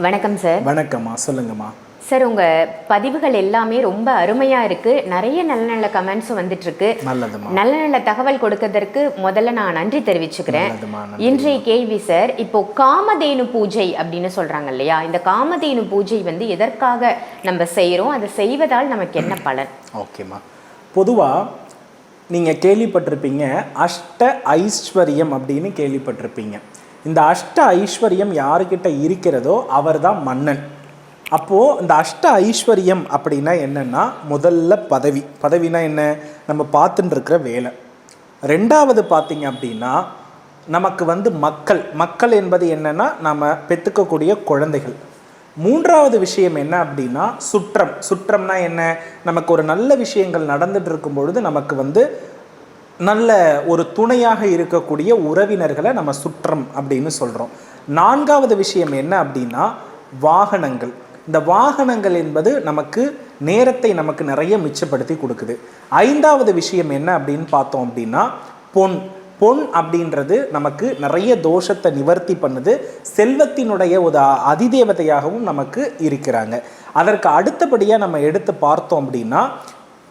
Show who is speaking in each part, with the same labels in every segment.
Speaker 1: வணக்கம் சார்.
Speaker 2: வணக்கம்மா, சொல்லுங்கம்மா.
Speaker 1: சார், உங்கள் பதிவுகள் எல்லாமே ரொம்ப அருமையாக இருக்குது. நிறைய நல்ல நல்ல கமெண்ட்ஸும் வந்துட்டுருக்கு.
Speaker 2: நல்லதுமா.
Speaker 1: நல்ல நல்ல தகவல் கொடுக்கறதற்கு முதல்ல நான் நன்றி தெரிவிச்சுக்கிறேன். இன்றைய கேள்வி சார், இப்போ காமதேனு பூஜை அப்படின்னு சொல்கிறாங்க இல்லையா, இந்த காமதேனு பூஜை வந்து எதற்காக நம்ம செய்கிறோம், அதை செய்வதால் நமக்கு என்ன பலன்?
Speaker 2: ஓகேம்மா, பொதுவாக நீங்கள் கேள்விப்பட்டிருப்பீங்க அஷ்ட ஐஸ்வர்யம் அப்படின்னு கேள்விப்பட்டிருப்பீங்க. இந்த அஷ்ட ஐஸ்வர்யம் யாருக்கிட்ட இருக்கிறதோ அவர் தான் மன்னன். அப்போது இந்த அஷ்ட ஐஸ்வர்யம் அப்படின்னா என்னென்னா, முதல்ல பதவினா என்ன, நம்ம பார்த்துட்டு இருக்கிற வேலை. ரெண்டாவது பார்த்தீங்க அப்படின்னா நமக்கு வந்து மக்கள் என்பது என்னென்னா நம்ம பெற்றுக்கக்கூடிய குழந்தைகள். மூன்றாவது விஷயம் என்ன அப்படின்னா சுற்றம்னா என்ன, நமக்கு ஒரு நல்ல விஷயங்கள் நடந்துட்டு இருக்கும் பொழுது நமக்கு வந்து நல்ல ஒரு துணையாக இருக்கக்கூடிய உறவினர்களை நம்ம சுற்றம் அப்படின்னு சொல்கிறோம். நான்காவது விஷயம் என்ன அப்படின்னா வாகனங்கள். இந்த வாகனங்கள் என்பது நமக்கு நேரத்தை நமக்கு நிறைய மிச்சப்படுத்தி கொடுக்குது. ஐந்தாவது விஷயம் என்ன அப்படின்னு பார்த்தோம் அப்படின்னா பொன் அப்படின்றது நமக்கு நிறைய தோஷத்தை நிவர்த்தி பண்ணுது. செல்வத்தினுடைய ஒரு அதிதேவதையாகவும் நமக்கு இருக்கிறாங்க. அதற்கு அடுத்தபடியாக நம்ம எடுத்து பார்த்தோம் அப்படின்னா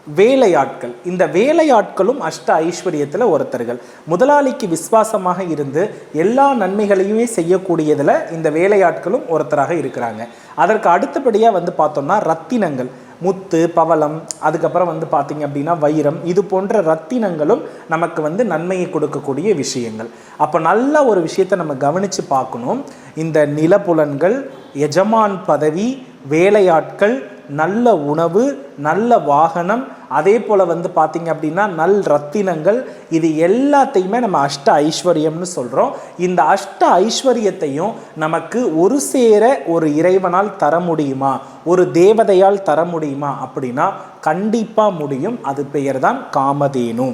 Speaker 2: வேலையாட்கள். இந்த வேலையாட்களும் அஷ்ட ஐஸ்வர்யத்தில் ஒருத்தர்கள். முதலாளிக்கு விசுவாசமாக இருந்து எல்லா நன்மைகளையுமே செய்யக்கூடியதில் இந்த வேலையாட்களும் ஒருத்தராக இருக்கிறாங்க. அதற்கு அடுத்தபடியாக வந்து பார்த்தோம்னா ரத்தினங்கள், முத்து, பவளம், அதுக்கப்புறம் வந்து பார்த்திங்க அப்படின்னா வைரம், இது போன்ற ரத்தினங்களும் நமக்கு வந்து நன்மையை கொடுக்கக்கூடிய விஷயங்கள். அப்போ நல்ல ஒரு விஷயத்தை நம்ம கவனித்து பார்க்கணும். இந்த நிலப்புலன்கள், எஜமான் பதவி, வேலையாட்கள், நல்ல உணவு, நல்ல வாகனம், அதே போல் வந்து பார்த்திங்க அப்படின்னா ரத்தினங்கள், இது எல்லாத்தையுமே நம்ம அஷ்ட ஐஸ்வர்யம்னு சொல்கிறோம். இந்த அஷ்ட ஐஸ்வர்யத்தையும் நமக்கு ஒரு சேர ஒரு இறைவனால் தர முடியுமா, ஒரு தேவதையால் தர முடியுமா அப்படின்னா கண்டிப்பாக முடியும். அது பெயர் தான் காமதேனு.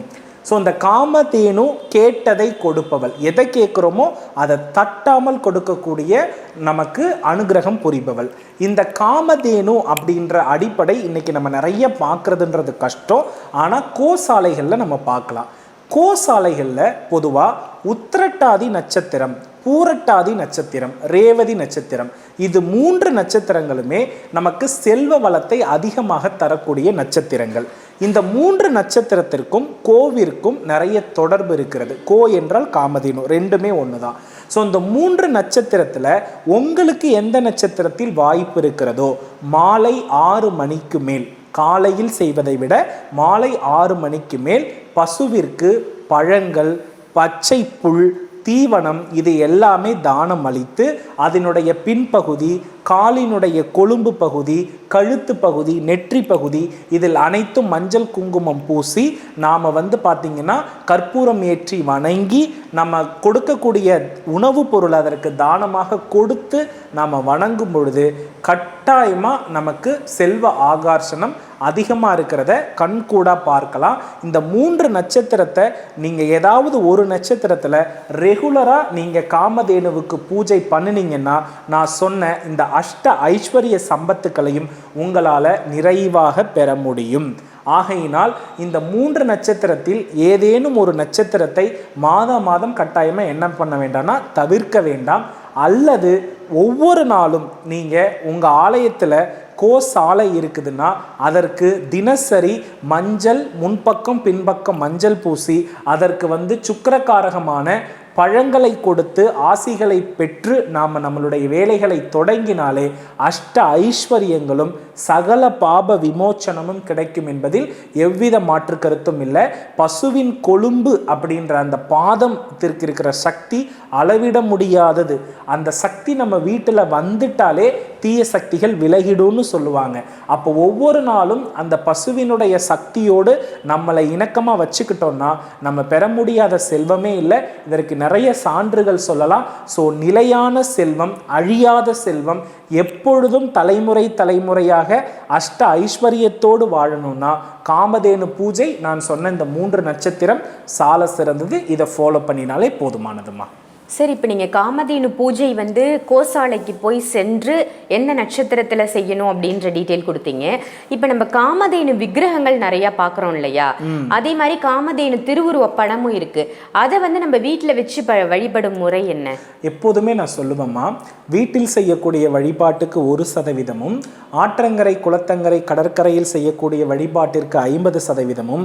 Speaker 2: ஸோ இந்த காமதேனு கேட்டதை கொடுப்பவள். எதை கேட்குறோமோ அதை தட்டாமல் கொடுக்கக்கூடிய நமக்கு அனுகிரகம் புரிபவள். இந்த காமதேனு அப்படின்ற அடிப்படை இன்னைக்கு நம்ம நிறைய பார்க்குறதுன்றது கஷ்டம். ஆனால் கோசாலைகளில் நம்ம பார்க்கலாம். கோசாலைகளில் பொதுவாக உத்திரட்டாதி நட்சத்திரம், பூரட்டாதி நட்சத்திரம், ரேவதி நட்சத்திரம், இது 3 நட்சத்திரங்களுமே நமக்கு செல்வ வளத்தை அதிகமாக தரக்கூடிய நட்சத்திரங்கள். இந்த 3 நட்சத்திரத்திற்கும் கோவிற்கும் நிறைய தொடர்பு இருக்கிறது. கோ என்றால் காமதேனு, ரெண்டுமே ஒன்று தான். ஸோ இந்த 3 நட்சத்திரத்தில் உங்களுக்கு எந்த நட்சத்திரத்தில் வாய்ப்பு இருக்கிறதோ மாலை 6 மணிக்கு மேல், காலையில் செய்வதை விட மாலை 6 மணிக்கு மேல் பசுவிற்கு பழங்கள், பச்சை புல், தீவனம், இது எல்லாமே தானம் அளித்து அதனுடைய பின்பகுதி, காலினுடைய கொழும்பு பகுதி, கழுத்து பகுதி, நெற்றி பகுதி, இதில் அனைத்தும் மஞ்சள் குங்குமம் பூசி நாம் வந்து பார்த்திங்கன்னா கற்பூரம் ஏற்றி வணங்கி நம்ம கொடுக்கக்கூடிய உணவுப் பொருள் அதற்கு தானமாக கொடுத்து நாம் வணங்கும் பொழுது கட்டாயமாக நமக்கு செல்வ ஆகர்ஷணம் அதிகமாக இருக்கிறத கண்கூடாக பார்க்கலாம். இந்த 3 நட்சத்திரத்தை நீங்கள் ஏதாவது ஒரு நட்சத்திரத்தில் ரெகுலராக நீங்கள் காமதேனுவுக்கு பூஜை பண்ணினீங்கன்னா நான் சொன்ன இந்த அஷ்ட ஐஸ்வர்ய சம்பத்துக்களையும் உங்களால் நிறைவாக பெற முடியும். ஆகையினால் இந்த 3 நட்சத்திரத்தில் ஏதேனும் ஒரு நட்சத்திரத்தை மாதம் கட்டாயமாக என்ன பண்ண வேண்டாம்னா தவிர்க்க வேண்டாம். அல்லது ஒவ்வொரு நாளும் நீங்கள் உங்கள் ஆலயத்தில் கோசாலை இருக்குதுன்னா அதற்கு தினசரி மஞ்சள் முன்பக்கம் பின்பக்கம் மஞ்சள் பூசி அதற்கு வந்து சுக்கிரகாரகமான பழங்களை கொடுத்து ஆசிகளை பெற்று நாம் நம்மளுடைய வேலைகளை தொடங்கினாலே அஷ்ட ஐஸ்வர்யங்களும் சகல பாப விமோச்சனமும் கிடைக்கும் என்பதில் எவ்வித மாற்று கருத்தும் இல்லை. பசுவின் கொழும்பு அப்படின்ற அந்த பாதத்திற்கு இருக்கிற சக்தி அளவிட முடியாதது. அந்த சக்தி நம்ம வீட்டில் வந்துட்டாலே தீய சக்திகள் விலகிடும்னு சொல்லுவாங்க. அப்போ ஒவ்வொரு நாளும் அந்த பசுவினுடைய சக்தியோடு நம்மளை இணக்கமாக வச்சுக்கிட்டோம்னா நம்ம பெற முடியாத செல்வமே இல்லை. இதற்கு நிறைய சான்றுகள் சொல்லலாம். ஸோ நிலையான செல்வம், அழியாத செல்வம், எப்பொழுதும் தலைமுறையாக அஷ்ட ஐஸ்வர்யத்தோடு வாழணும்னா காமதேனு பூஜை நான் சொன்ன இந்த 3 நட்சத்திரம் சால சிறந்தது. இதை ஃபாலோ பண்ணினாலே போதுமானதுமா.
Speaker 1: சரி, இப்போ நீங்கள் காமதேனு பூஜை வந்து கோசாலைக்கு போய் சென்று எந்த நட்சத்திரத்தில் செய்யணும் அப்படின்ற டீட்டெயில் கொடுத்தீங்க. இப்போ நம்ம காமதேனு விக்கிரகங்கள் நிறையா பார்க்குறோம் இல்லையா, அதே மாதிரி காமதேனு திருவுருவ படமும் இருக்குது. அதை வந்து நம்ம வீட்டில் வச்சு வழிபடும் முறை என்ன?
Speaker 2: எப்போதுமே நான் சொல்லுவேம்மா, வீட்டில் செய்யக்கூடிய வழிபாட்டுக்கு 1%, ஆற்றங்கரை குளத்தங்கரை கடற்கரையில் செய்யக்கூடிய வழிபாட்டிற்கு 50%,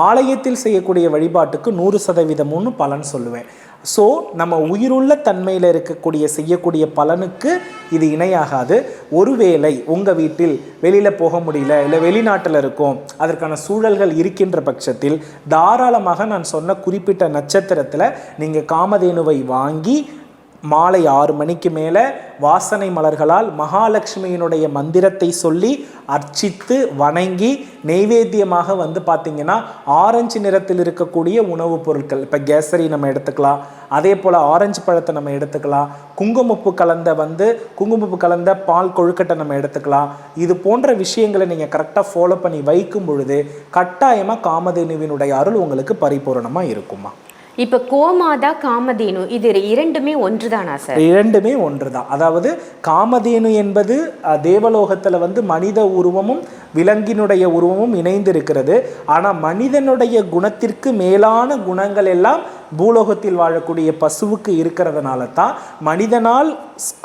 Speaker 2: ஆலயத்தில் செய்யக்கூடிய வழிபாட்டுக்கு 100% பலன் சொல்லுவேன். ஸோ நம்ம உயிருள்ள தன்மையில் இருக்கக்கூடிய செய்யக்கூடிய பலனுக்கு இது இணையாகாது. ஒருவேளை உங்கள் வீட்டில் வெளியில் போக முடியல, இல்லை வெளிநாட்டில் இருக்கோம், அதற்கான சூழல்கள் இருக்கின்ற பட்சத்தில் தாராளமாக நான் சொன்ன குறிப்பிட்ட நட்சத்திரத்தில் நீங்கள் காமதேனுவை வாங்கி மாலை 6 மணிக்கு மேலே வாசனை மலர்களால் மகாலட்சுமியினுடைய மந்திரத்தை சொல்லி அர்ச்சித்து வணங்கி நெய்வேத்தியமாக வந்து பார்த்திங்கன்னா ஆரஞ்சு நிறத்தில் இருக்கக்கூடிய உணவுப் பொருட்கள், இப்போ கேசரி நம்ம எடுத்துக்கலாம், அதே போல் ஆரஞ்சு பழத்தை நம்ம எடுத்துக்கலாம், குங்குமப்பு கலந்த பால் கொழுக்கட்டை நம்ம எடுத்துக்கலாம். இது போன்ற விஷயங்களை நீங்கள் கரெக்டாக ஃபாலோ பண்ணி வைக்கும் பொழுது கட்டாயமாக காமதேனுவினுடைய அருள் உங்களுக்கு பரிபூரணமாக இருக்குமா.
Speaker 1: இப்போ கோமாதா காமதேனு இது இரண்டுமே ஒன்று தானா சார்?
Speaker 2: இரண்டுமே ஒன்று தான். அதாவது காமதேனு என்பது தேவலோகத்தில் வந்து மனித உருவமும் விலங்கினுடைய உருவமும் இணைந்து இருக்கிறது. ஆனால் மனிதனுடைய குணத்திற்கு மேலான குணங்கள் எல்லாம் பூலோகத்தில் வாழக்கூடிய பசுவுக்கு இருக்கிறதுனால தான் மனிதனால்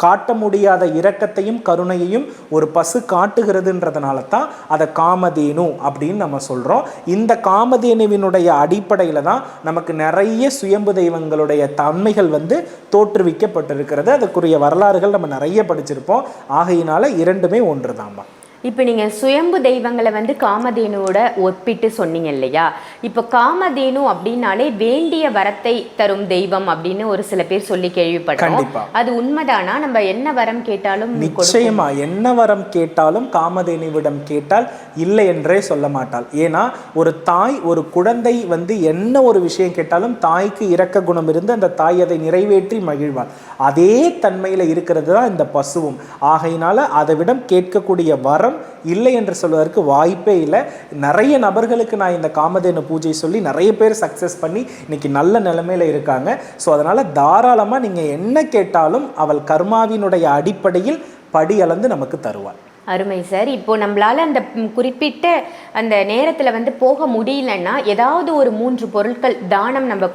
Speaker 2: காட்ட முடியாத இரக்கத்தையும் கருணையையும் ஒரு பசு காட்டுகிறதுன்றதுனால தான் அதை காமதேனு அப்படின்னு நம்ம சொல்கிறோம். இந்த காமதேனுவினுடைய அடிப்படையில் தான் நமக்கு நிறைய சுயம்பு தெய்வங்களுடைய தன்மைகள் வந்து தோற்றுவிக்கப்பட்டிருக்கிறது. அதுக்குரிய வரலாறுகள் நம்ம நிறைய படிச்சிருப்போம். ஆகையினால இரண்டுமே ஒன்று தான்மா.
Speaker 1: இப்போ நீங்கள் சுயம்பு தெய்வங்களை வந்து காமதேனுவோட ஒப்பிட்டு சொன்னீங்க இல்லையா, இப்போ காமதேனு அப்படின்னாலே வேண்டிய வரத்தை தரும் தெய்வம் அப்படின்னு ஒரு சில பேர் சொல்லி கேள்விப்பட்டோம். அது உண்மைதானா? நம்ம என்ன வரம் கேட்டாலும்
Speaker 2: நிச்சயமா என்ன வரம் கேட்டாலும் காமதேனுவிடம் கேட்டால் இல்லை என்றே சொல்ல மாட்டாள். ஏன்னா ஒரு தாய் ஒரு குழந்தை வந்து என்ன ஒரு விஷயம் கேட்டாலும் தாய்க்கு இரக்க குணம் இருந்து அந்த தாய் அதை நிறைவேற்றி மகிழ்வாள். அதே தன்மையில் இருக்கிறது தான் இந்த பசுவும். ஆகையினால அதைவிடம் கேட்கக்கூடிய வரம் இல்லை என்று சொல்வதற்கு வாய்ப்பே இல்லை. நிறைய நபர்களுக்கு நான் இந்த காமதேனு பூஜை சொல்லி நிறைய பேர் சக்ஸஸ் பண்ணி இன்னைக்கு நல்ல நிலைமையில இருக்காங்க. ஸோ அதனால தாராளமாக நீங்கள் என்ன கேட்டாலும் அவள் கர்மாவினுடைய அடிப்படையில் படி அளந்து நமக்கு தருவாள்.
Speaker 1: அருமை சார். இப்போ நம்மளால அந்த குறிப்பிட்ட அந்த நேரத்தில் வந்து போக முடியலன்னா ஏதாவது ஒரு 3 பொருட்கள் தானம் நம்ம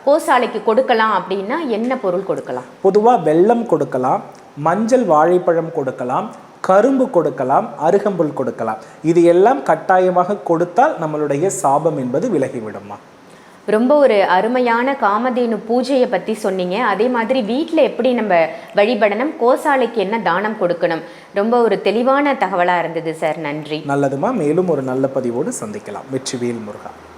Speaker 1: கோசாலைக்கு கொடுக்கலாம் அப்படின்னா என்ன பொருள் கொடுக்கலாம்?
Speaker 2: பொதுவாக வெல்லம் கொடுக்கலாம், மஞ்சள் வாழைப்பழம் கொடுக்கலாம், கரும்பு கொடுக்கலாம், அருகம்புல் கொடுக்கலாம். இது எல்லாம் கட்டாயமாக கொடுத்தால் நம்மளுடைய சாபம் என்பது விலகிவிடுமா.
Speaker 1: ரொம்ப ஒரு அருமையான காமதேனு பூஜையை பற்றி சொன்னீங்க. அதே மாதிரி வீட்டில் எப்படி நம்ம வழிபடணும், கோசாலைக்கு என்ன தானம் கொடுக்கணும், ரொம்ப ஒரு தெளிவான தகவலாக இருந்தது சார். நன்றி.
Speaker 2: நல்லதுமா. மேலும் ஒரு நல்ல பதிவோடு சந்திக்கலாம். வெற்றிவேல் முருகா.